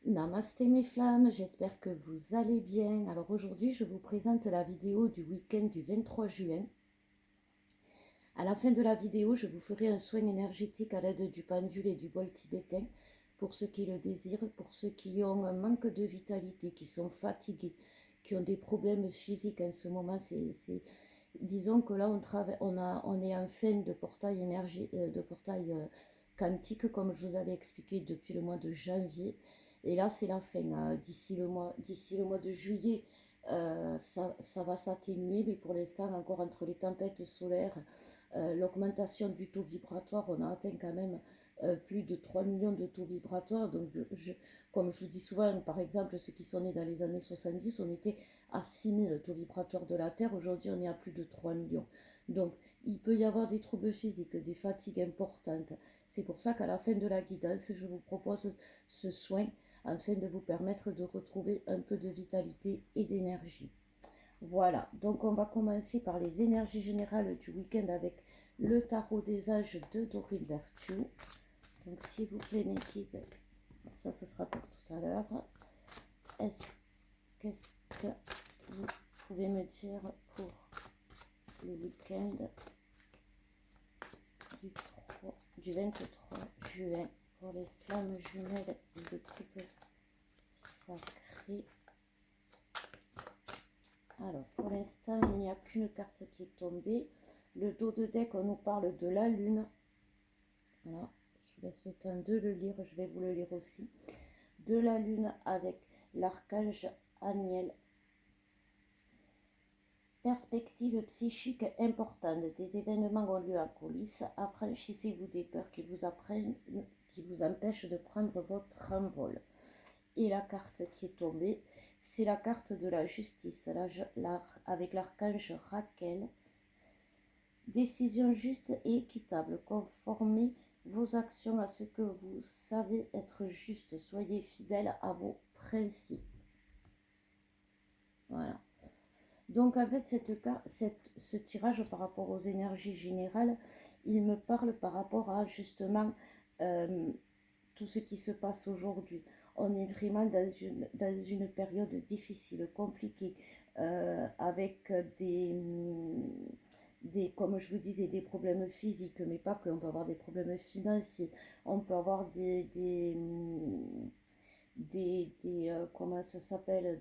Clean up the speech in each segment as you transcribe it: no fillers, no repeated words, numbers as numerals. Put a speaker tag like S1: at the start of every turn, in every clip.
S1: Namasté mes flammes, j'espère que vous allez bien. Alors aujourd'hui, je vous présente la vidéo du week-end du 23 juin. À la fin de la vidéo, je vous ferai un soin énergétique à l'aide du pendule et du bol tibétain pour ceux qui le désirent, pour ceux qui ont un manque de vitalité, qui sont fatigués, qui ont des problèmes physiques en ce moment. Disons que là, on est en fin de portail quantique, comme je vous avais expliqué depuis le mois de janvier. Et là, c'est la fin. D'ici le mois de juillet, ça va s'atténuer, mais pour l'instant, encore entre les tempêtes solaires, l'augmentation du taux vibratoire, on a atteint quand même plus de 3 millions de taux vibratoires. Donc, comme je vous dis souvent, par exemple, ceux qui sont nés dans les années 70, on était à 6 000 taux vibratoires de la Terre. Aujourd'hui, on est à plus de 3 millions. Donc, il peut y avoir des troubles physiques, des fatigues importantes. C'est pour ça qu'à la fin de la guidance, je vous propose ce soin afin de vous permettre de retrouver un peu de vitalité et d'énergie. Voilà, donc on va commencer par les énergies générales du week-end avec le tarot des âges de Dorine Virtue. Donc s'il vous plaît mes guides, ça ce sera pour tout à l'heure. Qu'est-ce que vous pouvez me dire pour le week-end du 23 juin pour les flammes jumelles de couple sacré? Alors, pour l'instant, il n'y a qu'une carte qui est tombée. Le dos de deck, on nous parle de la lune. Voilà, je vous laisse le temps de le lire, je vais vous le lire aussi. De la lune avec l'archange Aniel. Perspective psychique importante. Des événements ont lieu en coulisses. Affranchissez-vous des peurs qui vous empêchent de prendre votre envol. Et la carte qui est tombée, c'est la carte de la justice, avec l'archange Raquel. Décision juste et équitable. Conformez vos actions à ce que vous savez être juste. Soyez fidèle à vos principes. Voilà. Donc en fait, ce tirage par rapport aux énergies générales, il me parle par rapport à justement tout ce qui se passe aujourd'hui. On est vraiment dans une période difficile, compliquée, avec comme je vous disais, des problèmes physiques, mais pas que. On peut avoir des problèmes financiers, on peut avoir comment ça s'appelle,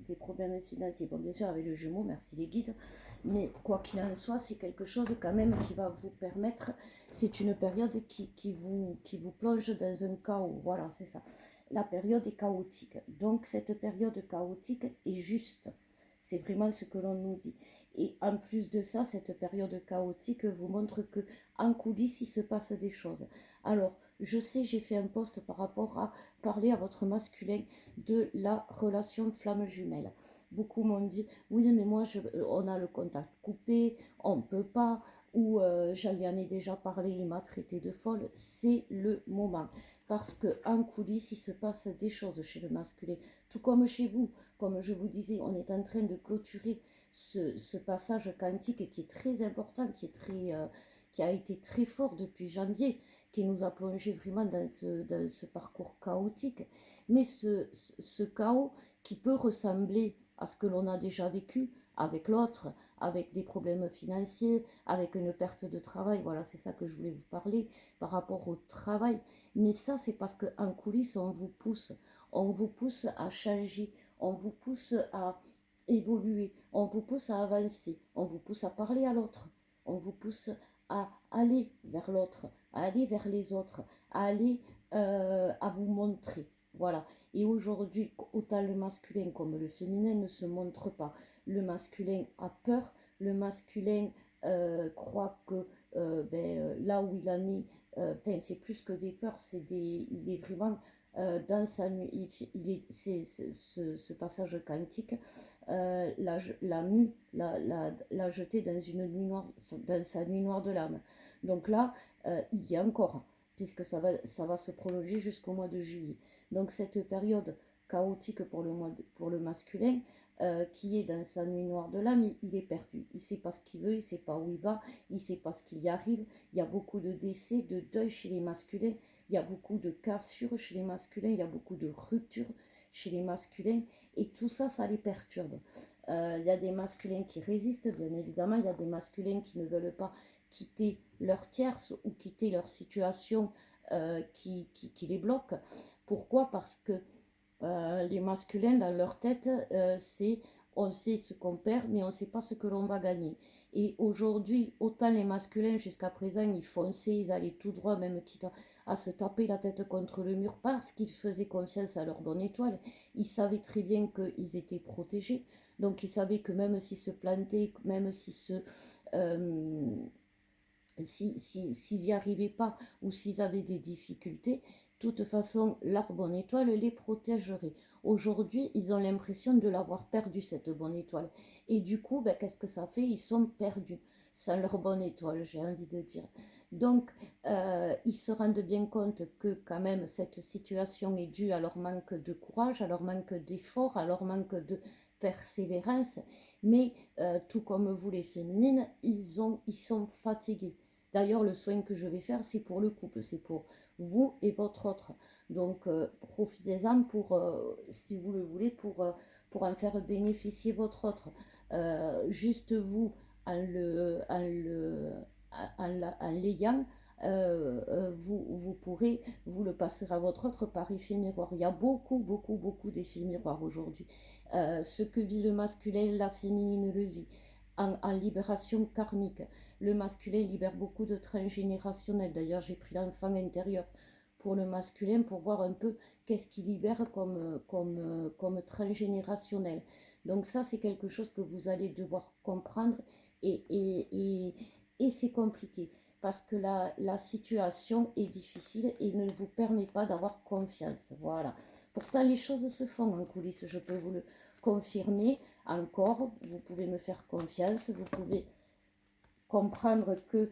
S1: des problèmes financiers. Bon, bien sûr, avec le jumeau, merci les guides, mais quoi qu'il en soit, c'est quelque chose quand même qui va vous permettre, c'est une période qui vous plonge dans un chaos, voilà, c'est ça. La période est chaotique, donc cette période chaotique est juste, c'est vraiment ce que l'on nous dit. Et en plus de ça, cette période chaotique vous montre que en coulisses, il se passe des choses. Alors, je sais, j'ai fait un post par rapport à parler à votre masculin de la relation flamme jumelle. Beaucoup m'ont dit, oui, mais moi, on a le contact coupé, on ne peut pas, ou j'en lui en ai déjà parlé, il m'a traité de folle. C'est le moment. Parce qu'en coulisses, il se passe des choses chez le masculin, tout comme chez vous. Comme je vous disais, on est en train de clôturer ce passage quantique qui est très important, qui a été très fort depuis janvier, qui nous a plongé vraiment dans ce parcours chaotique. Mais ce chaos qui peut ressembler à ce que l'on a déjà vécu avec l'autre, avec des problèmes financiers, avec une perte de travail, voilà, c'est ça que je voulais vous parler par rapport au travail. Mais ça, c'est parce qu'en coulisses, on vous pousse à changer, on vous pousse à évoluer, on vous pousse à avancer, on vous pousse à parler à l'autre, on vous pousse à aller vers l'autre, à aller vers les autres, à aller à vous montrer. Voilà. Et aujourd'hui, autant le masculin comme le féminin ne se montrent pas. Le masculin a peur, le masculin croit que là où il en est, c'est plus que des peurs, il est vraiment dans sa nuit, ce passage quantique l'a jeté dans une nuit noire, dans sa nuit noire de l'âme. Donc là, il y a encore, puisque ça va se prolonger jusqu'au mois de juillet. Donc cette période chaotique pour le masculin, qui est dans sa nuit noire de l'âme, il est perdu. Il ne sait pas ce qu'il veut, il ne sait pas où il va, il ne sait pas ce qu'il y arrive. Il y a beaucoup de décès, de deuil chez les masculins, il y a beaucoup de cassures chez les masculins, il y a beaucoup de ruptures chez les masculins, et tout ça, ça les perturbe. Il y a des masculins qui résistent, bien évidemment, il y a des masculins qui ne veulent pas quitter leur tierce ou quitter leur situation qui les bloque. Pourquoi? Parce que les masculins, dans leur tête, c'est on sait ce qu'on perd, mais on ne sait pas ce que l'on va gagner. Et aujourd'hui, autant les masculins, jusqu'à présent, ils fonçaient, ils allaient tout droit, même quitte à se taper la tête contre le mur, parce qu'ils faisaient confiance à leur bonne étoile. Ils savaient très bien qu'ils étaient protégés. Donc, ils savaient que même s'ils se plantaient, même euh, s'ils n'y arrivaient pas ou s'ils avaient des difficultés, de toute façon, leur bonne étoile les protégerait. Aujourd'hui, ils ont l'impression de l'avoir perdu, cette bonne étoile. Et du coup, ben, qu'est-ce que ça fait? Ils sont perdus sans leur bonne étoile, j'ai envie de dire. Donc, ils se rendent bien compte que quand même, cette situation est due à leur manque de courage, à leur manque d'effort, à leur manque de persévérance. Mais, tout comme vous les féminines, ils sont fatigués. D'ailleurs, le soin que je vais faire, c'est pour le couple, c'est pour vous et votre autre. Donc, profitez-en pour, si vous le voulez, pour en faire bénéficier votre autre. Juste vous, en l'ayant, vous pourrez, vous le passerez à votre autre par effet miroir. Il y a beaucoup, beaucoup, beaucoup d'effets miroirs aujourd'hui. Ce que vit le masculin, la féminine le vit. En libération karmique. Le masculin libère beaucoup de transgénérationnel. D'ailleurs, j'ai pris l'enfant intérieur pour le masculin pour voir un peu qu'est-ce qu'il libère comme transgénérationnel. Donc ça, c'est quelque chose que vous allez devoir comprendre et c'est compliqué parce que la situation est difficile et ne vous permet pas d'avoir confiance. Voilà. Pourtant, les choses se font en coulisses, je peux vous le confirmer. Encore, vous pouvez me faire confiance, vous pouvez comprendre qu'il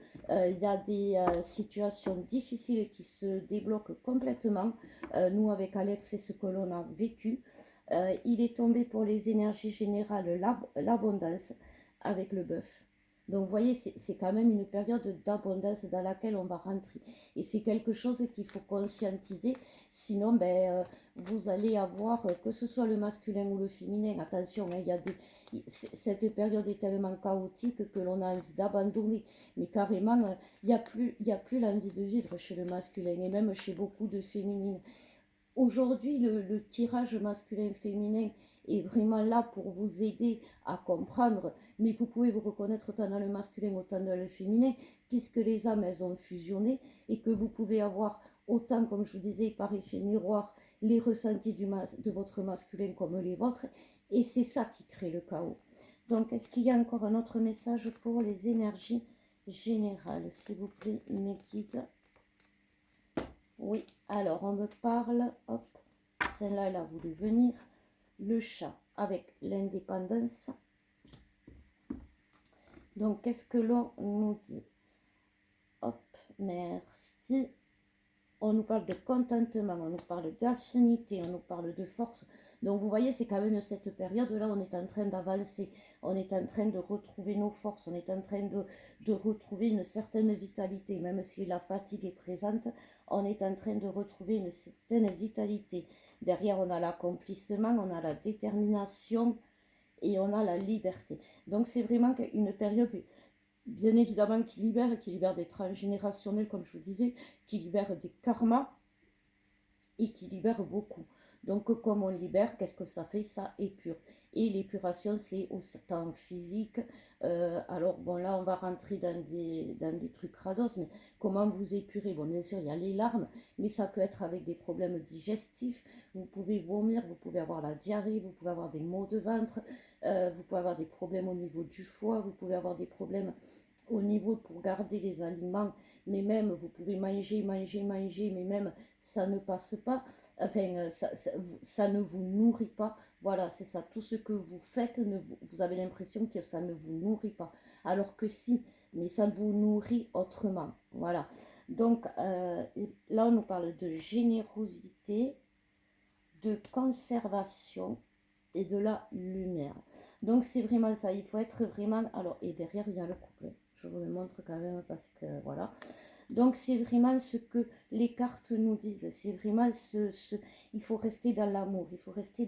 S1: y a des situations difficiles qui se débloquent complètement. Nous, avec Alex, c'est ce que l'on a vécu. Il est tombé pour les énergies générales l'abondance avec le bœuf. Donc, vous voyez, c'est quand même une période d'abondance dans laquelle on va rentrer. Et c'est quelque chose qu'il faut conscientiser. Sinon, ben, vous allez avoir, que ce soit le masculin ou le féminin, attention, hein, il y a cette période est tellement chaotique que l'on a envie d'abandonner. Mais carrément, il y a plus l'envie de vivre chez le masculin et même chez beaucoup de féminines. Aujourd'hui, le tirage masculin-féminin est vraiment là pour vous aider à comprendre, mais vous pouvez vous reconnaître autant dans le masculin, autant dans le féminin, puisque les âmes, elles ont fusionné, et que vous pouvez avoir autant, comme je vous disais, par effet miroir, les ressentis de votre masculin comme les vôtres, et c'est ça qui crée le chaos. Donc, est-ce qu'il y a encore un autre message pour les énergies générales, s'il vous plaît, mes guides? Oui, alors on me parle, hop, celle-là, elle a voulu venir, le chat avec l'indépendance. Donc, qu'est-ce que l'on nous dit? Hop, merci. On nous parle de contentement, on nous parle d'affinité, on nous parle de force. Donc, vous voyez, c'est quand même cette période-là, on est en train d'avancer, on est en train de retrouver nos forces, on est en train de retrouver une certaine vitalité. Même si la fatigue est présente, on est en train de retrouver une certaine vitalité. Derrière, on a l'accomplissement, on a la détermination et on a la liberté. Donc, c'est vraiment une période bien évidemment qui libère des transgénérationnels, comme je vous disais, qui libère des karmas et qui libère beaucoup. Donc, comme on libère, qu'est-ce que ça fait? Ça épure. Et l'épuration, c'est au temps physique. Alors, bon, là, on va rentrer dans des trucs rados, mais comment vous épurer? Bon, bien sûr, il y a les larmes, mais ça peut être avec des problèmes digestifs. Vous pouvez vomir, vous pouvez avoir la diarrhée, vous pouvez avoir des maux de ventre, vous pouvez avoir des problèmes au niveau du foie, vous pouvez avoir des problèmes au niveau pour garder les aliments, mais même vous pouvez manger, manger, manger, mais même ça ne passe pas, enfin ça ne vous nourrit pas, voilà, c'est ça, tout ce que vous faites, vous avez l'impression que ça ne vous nourrit pas, alors que si, mais ça vous nourrit autrement, voilà. Donc là on nous parle de générosité, de conservation et de la lumière. Donc c'est vraiment ça, il faut être vraiment... Alors, et derrière, il y a le couplet. Je vous le montre quand même parce que voilà. Donc c'est vraiment ce que les cartes nous disent. C'est vraiment il faut rester dans l'amour, il faut rester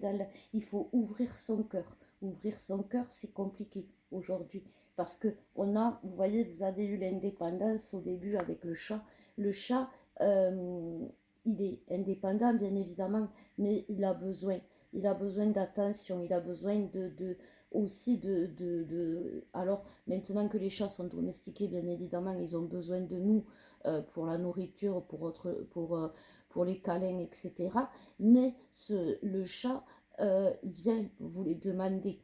S1: il faut ouvrir son cœur. Ouvrir son cœur, c'est compliqué aujourd'hui parce que vous voyez, vous avez eu l'indépendance au début avec le chat. Le chat, euh, il est indépendant bien évidemment, mais il a besoin d'attention, il a besoin aussi alors maintenant que les chats sont domestiqués, bien évidemment, ils ont besoin de nous pour la nourriture, pour les câlins, etc. Mais le chat vient vous les demander.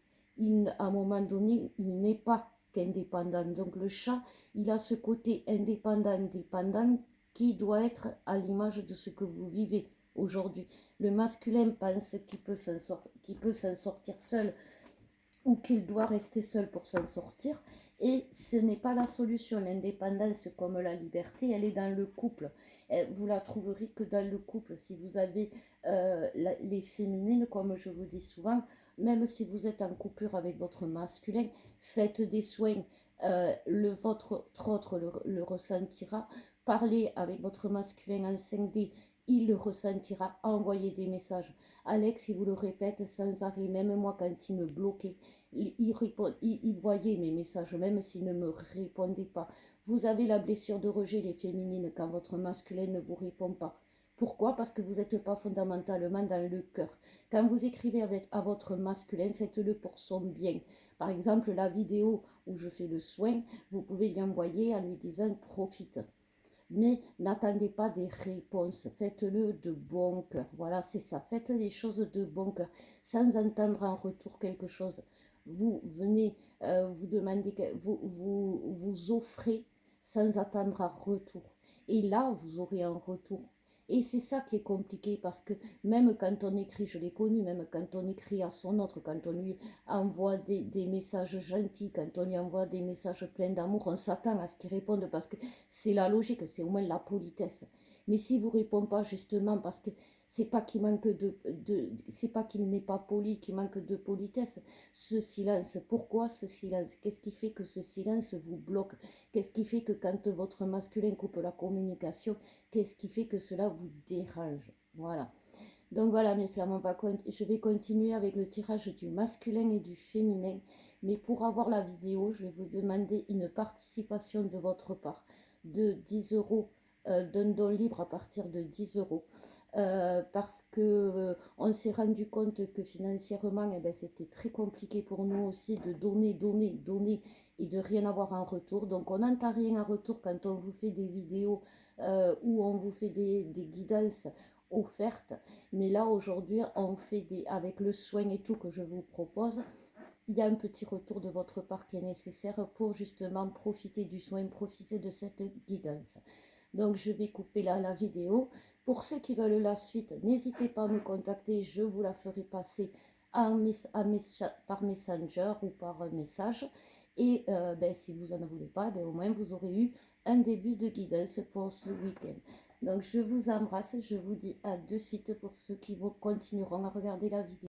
S1: À un moment donné, il n'est pas qu'indépendant. Donc le chat, il a ce côté indépendant qui doit être à l'image de ce que vous vivez aujourd'hui. Le masculin pense qu'il peut s'en sortir seul ou qu'il doit rester seul pour s'en sortir. Et ce n'est pas la solution. L'indépendance comme la liberté, elle est dans le couple. Vous la trouverez que dans le couple. Si vous avez les féminines, comme je vous dis souvent, même si vous êtes en coupure avec votre masculin, faites des soins. Votre autre le ressentira. Parlez avec votre masculin en 5D, il le ressentira. Envoyez des messages. Alex, il vous le répète sans arrêt, même moi quand il me bloquait, il voyait mes messages, même s'il ne me répondait pas. Vous avez la blessure de rejet, les féminines, quand votre masculin ne vous répond pas. Pourquoi? Parce que vous n'êtes pas fondamentalement dans le cœur. Quand vous écrivez à votre masculin, faites-le pour son bien. Par exemple, la vidéo où je fais le soin, vous pouvez lui envoyer en lui disant profite. Mais n'attendez pas des réponses, faites-le de bon cœur. Voilà, c'est ça, faites les choses de bon cœur, sans entendre en retour quelque chose. Vous venez, vous demandez, vous offrez sans attendre un retour. Et là, vous aurez un retour. Et c'est ça qui est compliqué parce que même quand on écrit, je l'ai connu, même quand on écrit à son autre, quand on lui envoie des messages gentils, quand on lui envoie des messages pleins d'amour, on s'attend à ce qu'il réponde parce que c'est la logique, c'est au moins la politesse. Mais s'il ne vous répond pas justement parce que c'est pas qu'il manque c'est pas qu'il n'est pas poli, qu'il manque de politesse, ce silence, pourquoi ce silence? Qu'est-ce qui fait que ce silence vous bloque? Qu'est-ce qui fait que quand votre masculin coupe la communication, qu'est-ce qui fait que cela vous dérange? Voilà. Donc voilà, mes fleurs, je vais continuer avec le tirage du masculin et du féminin. Mais pour avoir la vidéo, je vais vous demander une participation de votre part de 10 euros, d'un don libre à partir de 10 euros. Parce que on s'est rendu compte que financièrement, eh ben, c'était très compliqué pour nous aussi de donner et de rien avoir en retour. Donc on n'entend rien en retour quand on vous fait des vidéos ou on vous fait des guidances offertes. Mais là, aujourd'hui, on fait avec le soin et tout que je vous propose, il y a un petit retour de votre part qui est nécessaire pour justement profiter du soin, profiter de cette guidance. Donc, je vais couper là la vidéo. Pour ceux qui veulent la suite, n'hésitez pas à me contacter, je vous la ferai passer par Messenger ou par message. Et ben, si vous n'en voulez pas, ben, au moins vous aurez eu un début de guidance pour ce week-end. Donc je vous embrasse, je vous dis à de suite pour ceux qui continueront à regarder la vidéo.